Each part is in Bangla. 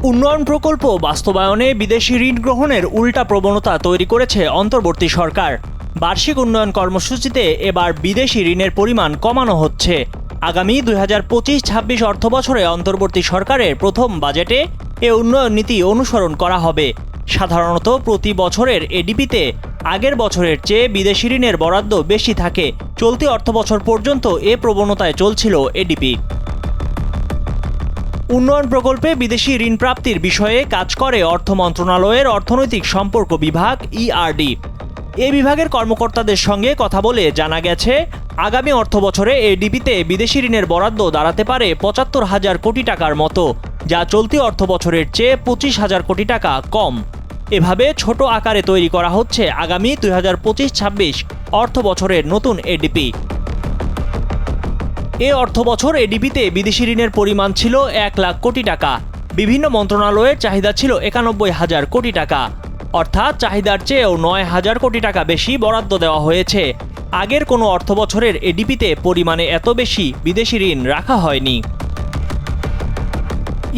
উন্নয়ন প্রকল্প বাস্তবায়নে বিদেশি ঋণ গ্রহণের উল্টা প্রবণতা তৈরি করেছে অন্তর্বর্তী সরকার। বার্ষিক উন্নয়ন কর্মসূচিতে এবার বিদেশি ঋণের পরিমাণ কমানো হচ্ছে। আগামী 2025-26 অর্থবছরে অন্তর্বর্তী সরকারের প্রথম বাজেটে এ উন্নয়ন নীতি অনুসরণ করা হবে। সাধারণত প্রতি বছরের এডিপিতে আগের বছরের চেয়ে বিদেশি ঋণের বরাদ্দ বেশি থাকে। চলতি অর্থবছর পর্যন্ত এ প্রবণতায় চলছিল এডিপি। উন্নয়ন প্রকল্পে বিদেশি ঋণ প্রাপ্তির বিষয়ে কাজ করে অর্থ মন্ত্রণালয়ের অর্থনৈতিক সম্পর্ক বিভাগ ইআরডি। এ বিভাগের কর্মকর্তাদের সঙ্গে কথা বলে জানা গেছে, আগামী অর্থবছরে এডিপিতে বিদেশি ঋণের বরাদ্দ দাঁড়াতে পারে ৭৫,০০০ কোটি টাকার মতো, যা চলতি অর্থবছরের চেয়ে ২৫,০০০ কোটি টাকা কম। এভাবে ছোট আকারে তৈরি করা হচ্ছে আগামী 2025-26 অর্থবছরের নতুন এডিপি। এ অর্থবছর এডিপিতে বিদেশি ঋণের পরিমাণ ছিল ১ লাখ কোটি টাকা। বিভিন্ন মন্ত্রণালয়ের চাহিদা ছিল ৯১,০০০ কোটি টাকা, অর্থাৎ চাহিদার চেয়েও ৯,০০০ কোটি টাকা বেশি বরাদ্দ দেওয়া হয়েছে। আগের কোনো অর্থবছরের এডিপিতে পরিমাণে এত বেশি বিদেশি ঋণ রাখা হয়নি।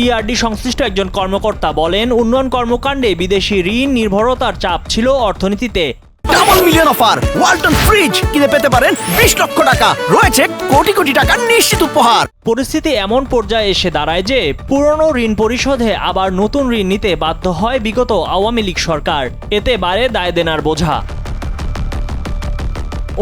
ইআরডি সংশ্লিষ্ট একজন কর্মকর্তা বলেন, উন্নয়ন কর্মকাণ্ডে বিদেশি ঋণ নির্ভরতার চাপ ছিল অর্থনীতিতে। Double million offer Walton fridge কিনে পেতে পারেন ২০ লক্ষ টাকা, রয়েছে কোটি কোটি টাকার নিশ্চিত উপহার। পরিস্থিতি এমন পর্যায়ে এসে দাঁড়ায় যে পুরনো ঋণ পরিশোধে আবার নতুন ঋণ নিতে বাধ্য হয় বিগত আওয়ামী লীগ সরকার। এতে বাড়ে দায় দেনার বোঝা।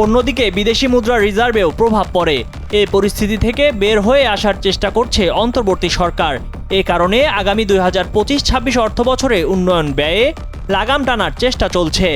অন্যদিকে বিদেশি মুদ্রা রিজার্ভেও প্রভাব পড়ে। এই পরিস্থিতি থেকে বের হয়ে আসার চেষ্টা করছে অন্তর্বর্তী সরকার। এ কারণে আগামী 2025-26 অর্থবছরে উন্নয়ন ব্যয়ে লাগাম টানার চেষ্টা চলছে।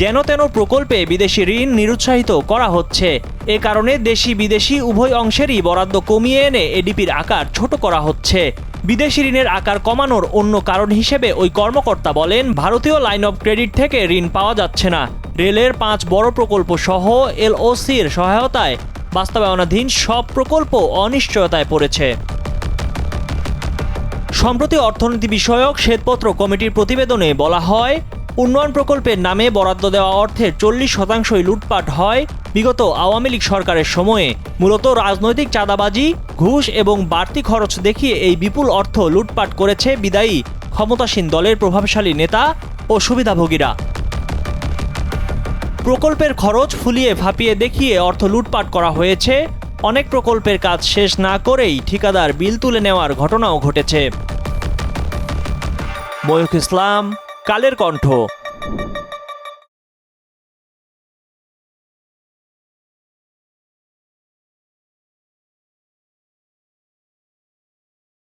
যেন তেন প্রকল্পে বিদেশি ঋণ নিরুৎসাহিত করা হচ্ছে। এ কারণে দেশি বিদেশি উভয় অংশেরই বরাদ্দ কমিয়ে এনে এডিপির আকার ছোট করা হচ্ছে। বিদেশি ঋণের আকার কমানোর অন্য কারণ হিসেবে ওই কর্মকর্তা বলেন, ভারতীয় লাইন অফ ক্রেডিট থেকে ঋণ পাওয়া যাচ্ছে না। রেলের 5 বড় প্রকল্প সহ এলওসির সহায়তায় বাস্তবায়নাধীন সব প্রকল্প অনিশ্চয়তায় পড়েছে। সম্প্রতি অর্থনীতি বিষয়ক শ্বেতপত্র কমিটির প্রতিবেদনে বলা হয়, উন্নয়ন প্রকল্পের নামে বরাদ্দ দেওয়া অর্থের 40% লুটপাট হয় বিগত আওয়ামী লীগ সরকারের সময়ে। মূলত রাজনৈতিক চাঁদাবাজি, ঘুষ এবং বাড়তি খরচ দেখিয়ে এই বিপুল অর্থ লুটপাট করেছে বিদায়ী ক্ষমতাসীন দলের প্রভাবশালী নেতা ও সুবিধাভোগীরা। প্রকল্পের খরচ ফুলিয়ে ফাঁপিয়ে দেখিয়ে অর্থ লুটপাট করা হয়েছে। অনেক প্রকল্পের কাজ শেষ না করেই ঠিকাদার বিল তুলে নেওয়ার ঘটনাও ঘটেছে। ময়ূখ ইসলাম, কালের কণ্ঠ।